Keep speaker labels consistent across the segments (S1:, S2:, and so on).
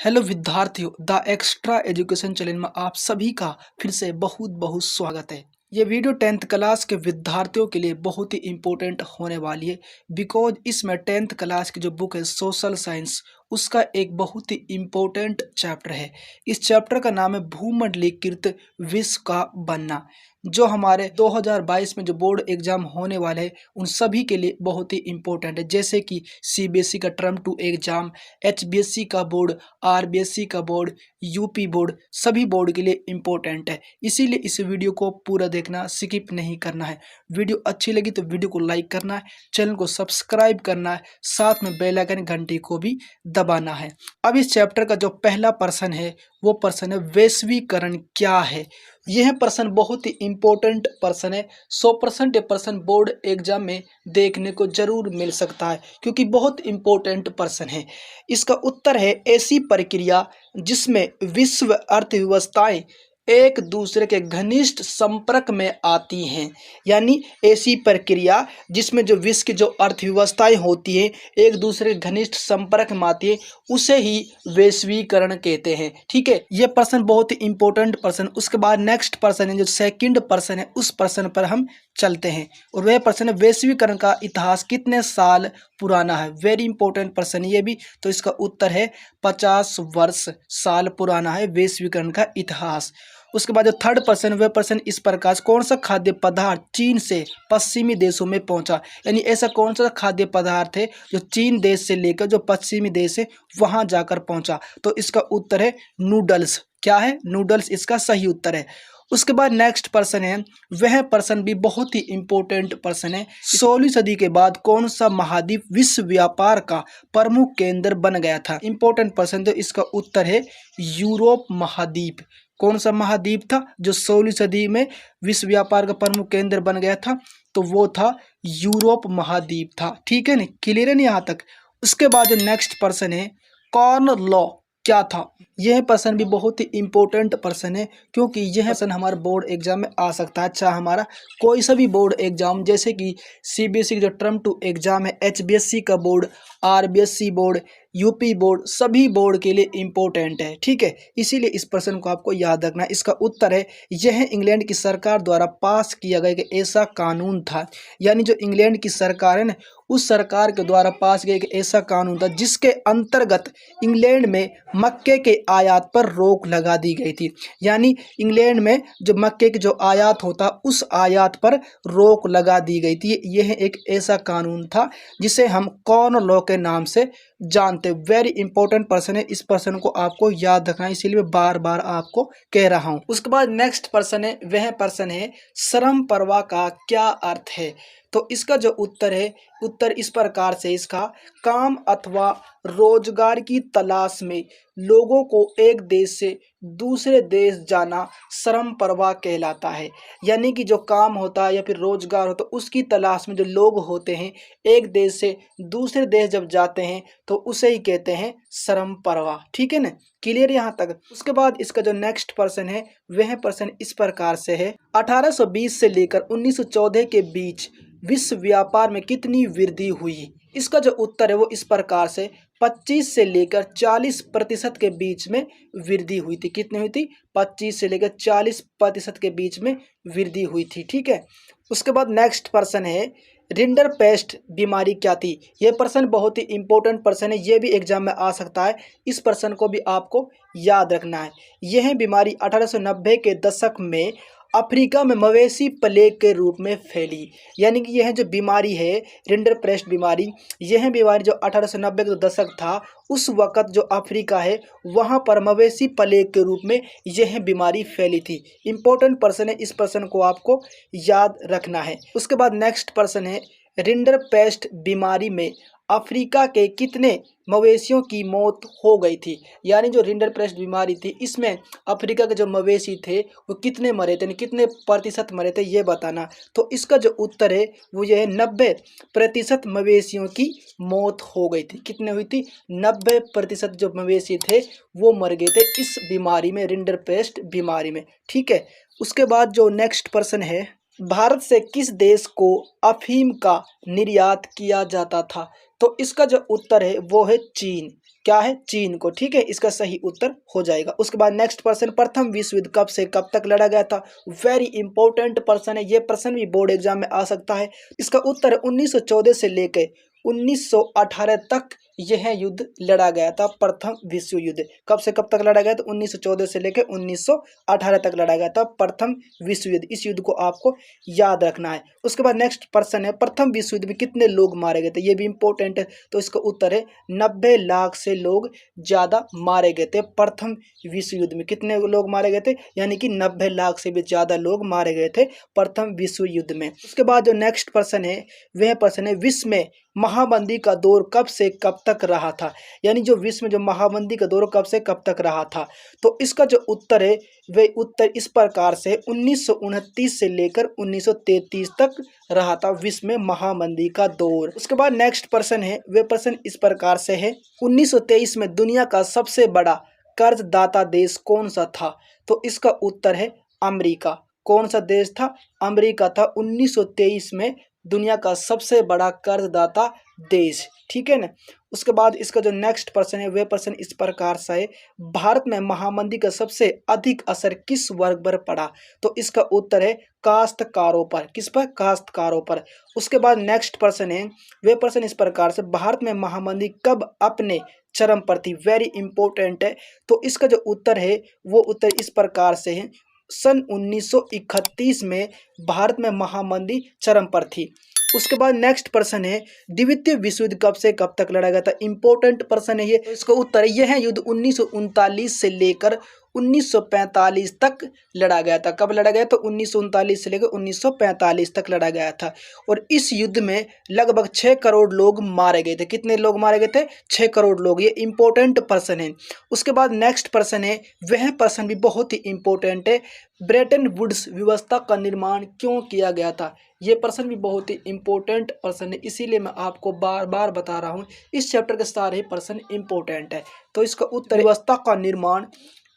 S1: Hello विद्यार्थियों, the extra education channel में आप सभी का फिर से बहुत बहुत स्वागत है। ये वीडियो 10th क्लास के विद्यार्थियों के लिए बहुत ही इम्पोर्टेंट होने वाली है बिकॉज इसमें 10th क्लास की जो बुक है सोशल साइंस, उसका एक बहुत ही इम्पोर्टेंट चैप्टर है। इस चैप्टर का नाम है भूमंडलीकृत विश्व का बनना, जो हमारे 2022 में जो बोर्ड एग्जाम होने वाले हैं उन सभी के लिए बहुत ही इम्पोर्टेंट है। जैसे कि सीबीएसई का टर्म 2 एग्जाम, एचबीएसई का बोर्ड, आरबीएसई का बोर्ड, यूपी बोर्ड, सभी बोर्ड के लिए इम्पोर्टेंट है। इसीलिए इस वीडियो को पूरा देखना, स्किप नहीं करना है। वीडियो अच्छी लगी तो वीडियो को लाइक करना है, चैनल को सब्सक्राइब करना है, साथ में बेल आइकन घंटी को भी दबाना है। अब इस चैप्टर का जो पहला प्रश्न है वो प्रश्न है वैश्वीकरण क्या है। यह प्रश्न बहुत ही इम्पोर्टेंट प्रश्न है। 100% ये प्रश्न बोर्ड एग्जाम में देखने को जरूर मिल सकता है क्योंकि बहुत इम्पोर्टेंट प्रश्न है। इसका उत्तर है ऐसी प्रक्रिया जिसमें विश्व अर्थव्यवस्थाएं एक दूसरे के घनिष्ठ संपर्क में आती हैं। यानी ऐसी प्रक्रिया जिसमें जो विश्व की जो अर्थव्यवस्थाएं होती हैं एक दूसरे के घनिष्ठ संपर्क में आती है, उसे ही वैश्वीकरण कहते हैं। ठीक है, यह प्रश्न बहुत ही इंपॉर्टेंट प्रश्न। उसके बाद नेक्स्ट प्रश्न है, जो सेकंड प्रश्न है, उस प्रश्न पर हम चलते हैं और वह प्रश्न है वैश्वीकरण का इतिहास कितने साल पुराना है। वेरी इंपॉर्टेंट प्रश्न ये भी। तो इसका उत्तर है 50 वर्ष साल पुराना है वैश्वीकरण का इतिहास। उसके बाद जो थर्ड प्रश्न, वह प्रश्न इस प्रकार, कौन सा खाद्य पदार्थ चीन से पश्चिमी देशों में पहुंचा। यानी ऐसा कौन सा खाद्य पदार्थ है जो चीन देश से लेकर जो पश्चिमी देश है वहां जाकर पहुंचा। तो इसका उत्तर है नूडल्स। क्या है? नूडल्स इसका सही उत्तर है। उसके बाद नेक्स्ट प्रश्न है, वह प्रश्न भी बहुत ही इंपॉर्टेंट प्रश्न है। 16वीं सदी के बाद कौन सा महाद्वीप विश्व व्यापार का प्रमुख केंद्र बन गया था। इंपॉर्टेंट प्रश्न। तो इसका उत्तर है यूरोप महाद्वीप। कौन सा महाद्वीप था जो 16वीं सदी में विश्व व्यापार का प्रमुख केंद्र बन गया था? तो वो था यूरोप महाद्वीप था। ठीक है ना, क्लियर है ना यहाँ तक। उसके बाद जो नेक्स्ट प्रश्न है, कॉर्न लॉ क्या था। यह प्रश्न भी बहुत ही इंपॉर्टेंट प्रश्न है क्योंकि यह प्रश्न हमारे बोर्ड एग्जाम में आ सकता है। अच्छा, हमारा कोई सा भी बोर्ड एग्जाम, जैसे कि सीबीएसई का जो टर्म 2 एग्जाम है, एचबीएसई का board, RBSE board, UP board, सभी बोर्ड के लिए इम्पोर्टेंट है। ठीक है, इसीलिए इस प्रश्न को आपको याद रखना है। इसका उत्तर है यह इंग्लैंड की सरकार द्वारा पास किया गया एक ऐसा कानून था। यानी जो इंग्लैंड की सरकार है ना, उस सरकार के द्वारा पास किया एक ऐसा कानून था जिसके अंतर्गत इंग्लैंड में मक्के के आयात पर रोक लगा दी गई थी। यानी इंग्लैंड में जो मक्के की जो आयात होता, उस आयात पर रोक लगा दी गई थी। यह एक ऐसा कानून था जिसे हम कॉर्न लॉ के नाम से जानते। वेरी इंपॉर्टेंट प्रश्न है, इस प्रश्न को आपको याद रखना है, इसीलिए मैं बार बार आपको कह रहा हूं। उसके बाद नेक्स्ट प्रश्न है, वह प्रश्न है श्रम प्रवाह का क्या अर्थ है। तो इसका जो उत्तर है, उत्तर इस प्रकार से इसका, काम अथवा रोजगार की तलाश में लोगों को एक देश से दूसरे देश जाना श्रम प्रवाह कहलाता है। यानी कि जो काम होता है या फिर रोजगार होता है, उसकी तलाश में जो लोग होते हैं एक देश से दूसरे देश जब जाते हैं तो उसे ही कहते हैं श्रम प्रवाह। ठीक है ना, क्लियर यहाँ तक। उसके बाद इसका जो नेक्स्ट प्रश्न है, वह प्रश्न इस प्रकार से है, 1820 से लेकर 1914 के बीच विश्व व्यापार में कितनी वृद्धि हुई। इसका जो उत्तर है वो इस प्रकार से, 25 से लेकर 40% के बीच में वृद्धि हुई थी। कितनी हुई थी? 25 से लेकर 40% के बीच में वृद्धि हुई थी। ठीक है। उसके बाद नेक्स्ट प्रश्न है, रिंडरपेस्ट बीमारी क्या थी। यह प्रश्न बहुत ही इंपॉर्टेंट प्रश्न है, यह भी एग्जाम में आ सकता है। इस प्रश्न को भी आपको याद रखना है। यह बीमारी 1890 के दशक में अफ्रीका में मवेशी प्लेग के रूप में फैली। यानी कि यह जो बीमारी है रिंडरपेस्ट बीमारी, यह बीमारी जो 1890 का दशक था, उस वक़्त जो अफ्रीका है वहाँ पर मवेशी प्लेग के रूप में यह बीमारी फैली थी। इंपॉर्टेंट प्रश्न है, इस प्रश्न को आपको याद रखना है। उसके बाद नेक्स्ट प्रश्न है, रिंडरपेस्ट बीमारी में अफ्रीका के कितने मवेशियों की मौत हो गई थी। यानी जो रिंडरपेस्ट बीमारी थी, इसमें अफ्रीका के जो मवेशी थे वो कितने मरे थे, कितने प्रतिशत मरे थे, ये बताना। तो इसका जो उत्तर है वो ये है, 90% मवेशियों की मौत हो गई थी। कितने हुई थी? 90% जो मवेशी थे वो मर गए थे इस बीमारी में, रिंडरपेस्ट बीमारी में। ठीक है। उसके बाद जो नेक्स्ट प्रश्न है, भारत से किस देश को अफीम का निर्यात किया जाता था। तो इसका जो उत्तर है वो है चीन। क्या है, चीन को। ठीक है, इसका सही उत्तर हो जाएगा। उसके बाद नेक्स्ट प्रश्न, प्रथम विश्व युद्ध कब से कब तक लड़ा गया था? वेरी इंपॉर्टेंट प्रश्न है, ये प्रश्न भी बोर्ड एग्जाम में आ सकता है। इसका उत्तर 1914 से लेकर 1918 तक यह युद्ध लड़ा गया था। प्रथम विश्व युद्ध कब से कब तक लड़ा गया था? 1914 से लेकर 1918 तक लड़ा गया था प्रथम विश्व युद्ध। इस युद्ध को आपको याद रखना है। उसके बाद नेक्स्ट प्रश्न है, प्रथम विश्व युद्ध में कितने लोग मारे गए थे? ये भी इंपॉर्टेंट है। तो इसका उत्तर है 90 लाख से लोग ज्यादा मारे गए थे। प्रथम विश्व युद्ध में कितने लोग मारे गए थे? यानी कि 90 लाख से भी ज्यादा लोग मारे गए थे प्रथम विश्व युद्ध में। उसके बाद जो नेक्स्ट प्रश्न है वह प्रश्न है, विश्व में महामंदी का दौर कब से कब तक रहा था? यानी जो विश्व में जो महामंदी का दौर कब से कब तक रहा था? तो इसका जो उत्तर है वह उत्तर इस प्रकार से 1929 से लेकर 1933 तक रहा था विश्व में महामंदी का दौर। उसके बाद नेक्स्ट प्रश्न है वह प्रश्न इस प्रकार से है, 1923 में दुनिया का सबसे बड़ा कर्जदाता देश कौन सा था? तो इसका उत्तर है अमेरिका। कौन सा देश था? अमेरिका था 1923 में दुनिया का सबसे बड़ा कर्जदाता देश। ठीक है ना। उसके बाद इसका जो नेक्स्ट प्रश्न है वह प्रश्न इस प्रकार से है, भारत में महामंदी का सबसे अधिक असर किस वर्ग पर पड़ा? तो इसका उत्तर है काश्तकारों पर। किस पर? काश्तकारों पर। उसके बाद नेक्स्ट प्रश्न है वह प्रश्न इस प्रकार से, भारत में महामंदी कब अपने चरम पर थी? वेरी इंपॉर्टेंट है। तो इसका जो उत्तर है वो उत्तर इस प्रकार से है, सन 1931 में भारत में महामंदी चरम पर थी। उसके बाद नेक्स्ट प्रश्न है, द्वितीय विश्व युद्ध कब से कब तक लड़ा गया था? इंपॉर्टेंट प्रश्न है ये। तो इसका उत्तर यह है, युद्ध 1939 से लेकर 1945 तक लड़ा गया था। कब लड़ा गया? तो 1939 से लेकर 1945 तक लड़ा गया था। और इस युद्ध में लगभग 6 करोड़ लोग मारे गए थे। कितने लोग मारे गए थे? 6 करोड़ लोग। ये इंपॉर्टेंट प्रश्न है। उसके बाद नेक्स्ट प्रश्न है वह प्रश्न भी बहुत ही इंपॉर्टेंट है, ब्रेटन वुड्स व्यवस्था का निर्माण क्यों किया गया था? ये प्रश्न भी बहुत ही इंपॉर्टेंट प्रश्न है, इसीलिए मैं आपको बार बार बता रहा हूँ इस चैप्टर के सारे प्रश्न इंपॉर्टेंट है। तो इसका उत्तर, व्यवस्था का निर्माण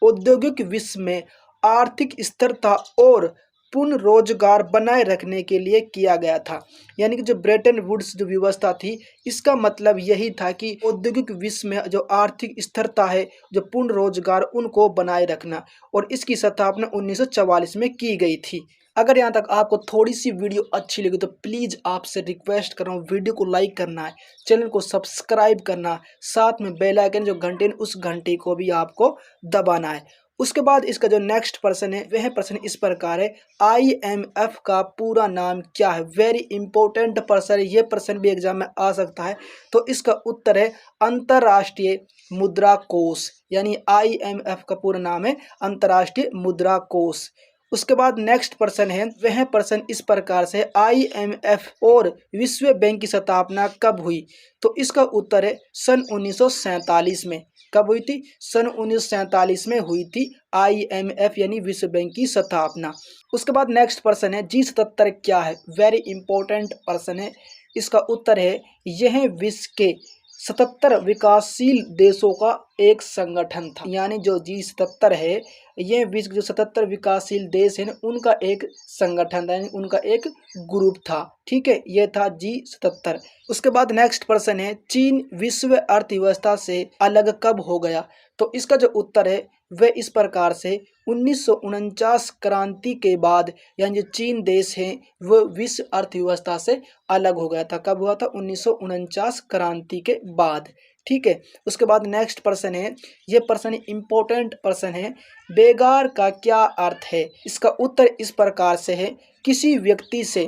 S1: औद्योगिक विश्व में आर्थिक स्थिरता और पूर्ण रोजगार बनाए रखने के लिए किया गया था। यानी कि जो ब्रेटन वुड्स जो व्यवस्था थी, इसका मतलब यही था कि औद्योगिक विश्व में जो आर्थिक स्थिरता है, जो पूर्ण रोजगार, उनको बनाए रखना। और इसकी स्थापना 1944 में की गई थी। अगर यहाँ तक आपको थोड़ी सी वीडियो अच्छी लगी तो प्लीज़ आपसे रिक्वेस्ट कर रहा हूँ, वीडियो को लाइक करना है, चैनल को सब्सक्राइब करना, साथ में बेल आइकन जो घंटे उस घंटे को भी आपको दबाना है। उसके बाद इसका जो नेक्स्ट प्रश्न है वह प्रश्न इस प्रकार है, IMF का पूरा नाम क्या है? वेरी इंपॉर्टेंट प्रश्न है, ये प्रश्न भी एग्जाम में आ सकता है। तो इसका उत्तर है अंतर्राष्ट्रीय मुद्रा कोष। यानी IMF का पूरा नाम है अंतर्राष्ट्रीय मुद्रा कोष। उसके बाद नेक्स्ट प्रश्न है वह प्रश्न इस प्रकार से, IMF और विश्व बैंक की स्थापना कब हुई? तो इसका उत्तर है सन 1947 में। कब हुई थी? सन 1947 में हुई थी IMF यानी विश्व बैंक की स्थापना। उसके बाद नेक्स्ट प्रश्न है, G77 क्या है? वेरी इंपॉर्टेंट प्रश्न है। इसका उत्तर है यह विश्व के 77 विकासशील देशों का एक संगठन था। यानी जो G77 है यह विश्व के जो 77 विकासशील देश है उनका एक संगठन था, यानी उनका एक ग्रुप था। ठीक है, यह था G77। उसके बाद नेक्स्ट प्रश्न है, चीन विश्व अर्थव्यवस्था से अलग कब हो गया? तो इसका जो उत्तर है वह इस प्रकार से, 1949 क्रांति के बाद, यानी जो चीन देश है वह विश्व अर्थव्यवस्था से अलग हो गया था। कब हुआ था? 1949 क्रांति के बाद। ठीक है। उसके बाद नेक्स्ट प्रश्न है, यह प्रश्न इंपॉर्टेंट प्रश्न है, बेगार का क्या अर्थ है? इसका उत्तर इस प्रकार से है, किसी व्यक्ति से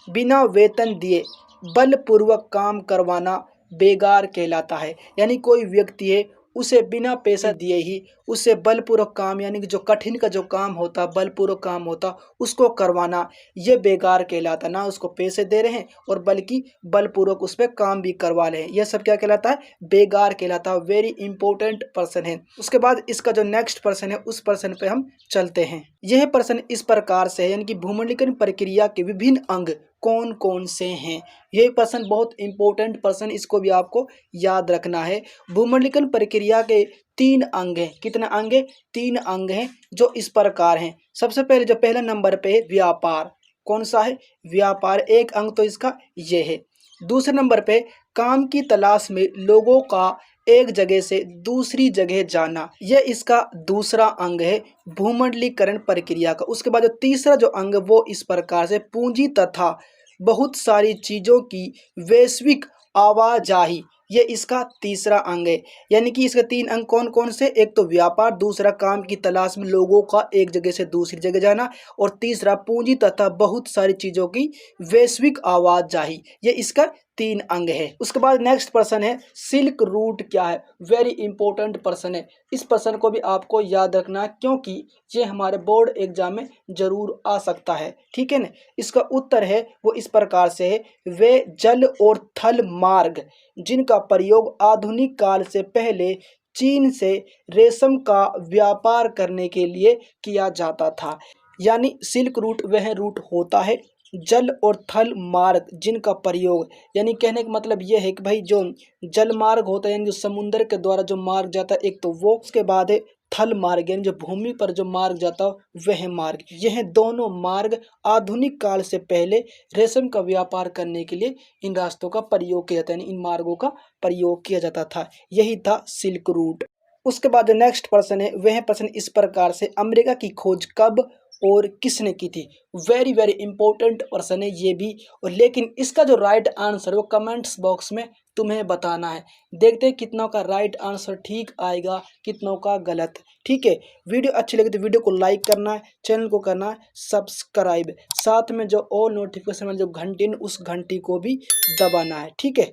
S1: बिना वेतन दिए बलपूर्वक काम करवाना बेगार कहलाता है। यानी कोई व्यक्ति है उसे बिना पैसा दिए ही उससे बलपूर्वक काम, यानी कि जो कठिन का जो काम होता, बलपूर्वक काम होता, उसको करवाना, ये बेगार कहलाता। ना उसको पैसे दे रहे हैं और बल्कि बलपूर्वक उस पर काम भी करवा रहे हैं, यह सब क्या कहलाता है? बेगार कहलाता है। वेरी इंपॉर्टेंट प्रश्न है। उसके बाद इसका जो नेक्स्ट प्रश्न है उस प्रश्न पे हम चलते हैं। यह प्रश्न इस प्रकार से है, यानी कि भूमंडलीकरण प्रक्रिया के विभिन्न अंग कौन कौन से हैं? यह प्रश्न बहुत इंपॉर्टेंट प्रश्न, इसको भी आपको याद रखना है। भूमंडलीकरण प्रक्रिया के 3 अंग हैं। कितने अंग हैं? 3 अंग हैं जो इस प्रकार हैं। सबसे पहले जो पहला नंबर पे है व्यापार। कौन सा है? व्यापार। एक अंग तो इसका ये है। दूसरे नंबर पे काम की तलाश में लोगों का एक जगह से दूसरी जगह जाना, यह इसका दूसरा अंग है भूमंडलीकरण प्रक्रिया का। उसके बाद जो तीसरा जो अंग वो इस प्रकार से पूंजी तथा बहुत सारी चीज़ों की वैश्विक आवाजाही, ये इसका तीसरा अंग है। यानी कि इसके तीन अंग कौन कौन से, एक तो व्यापार, दूसरा काम की तलाश में लोगों का एक जगह से दूसरी जगह जाना, और तीसरा पूंजी तथा बहुत सारी चीज़ों की वैश्विक आवाजाही, ये इसका तीन अंग है। उसके बाद नेक्स्ट पर्सन है सिल्क रूट क्या है, वेरी इंपॉर्टेंट पर्सन है। इस पर्सन को भी आपको याद रखना है क्योंकि ये हमारे बोर्ड एग्जाम में जरूर आ सकता है, ठीक है ना। इसका उत्तर है वो इस प्रकार से है, वे जल और थल मार्ग जिनका प्रयोग आधुनिक काल से पहले चीन से रेशम का व्यापार करने के लिए किया जाता था। यानी सिल्क रूट वह रूट होता है जल और थल मार्ग जिनका प्रयोग, यानी कहने का मतलब यह है कि भाई जो जल मार्ग होता है यानी जो समुद्र के द्वारा जो मार्ग जाता है एक तो वो, उसके बाद है थल मार्ग यानी जो भूमि पर जो मार्ग जाता है वह मार्ग। यह दोनों मार्ग आधुनिक काल से पहले रेशम का व्यापार करने के लिए इन रास्तों का प्रयोग किया जाता है, यानी इन मार्गों का प्रयोग किया जाता था। यही था सिल्क रूट। उसके बाद जो नेक्स्ट पर्सन है वह पर्सन इस प्रकार से, अमेरिका की खोज कब और किसने की थी, वेरी वेरी इंपॉर्टेंट पर्सन है ये भी। और लेकिन इसका जो राइट आंसर वो कमेंट्स बॉक्स में तुम्हें बताना है। देखते हैं कितनों का राइट आंसर ठीक आएगा, कितनों का गलत, ठीक है। वीडियो अच्छी लगी तो वीडियो को लाइक करना है, चैनल को करना है सब्सक्राइब, साथ में जो ऑल नोटिफिकेशन वाली जो घंटी उस घंटी को भी दबाना है, ठीक है।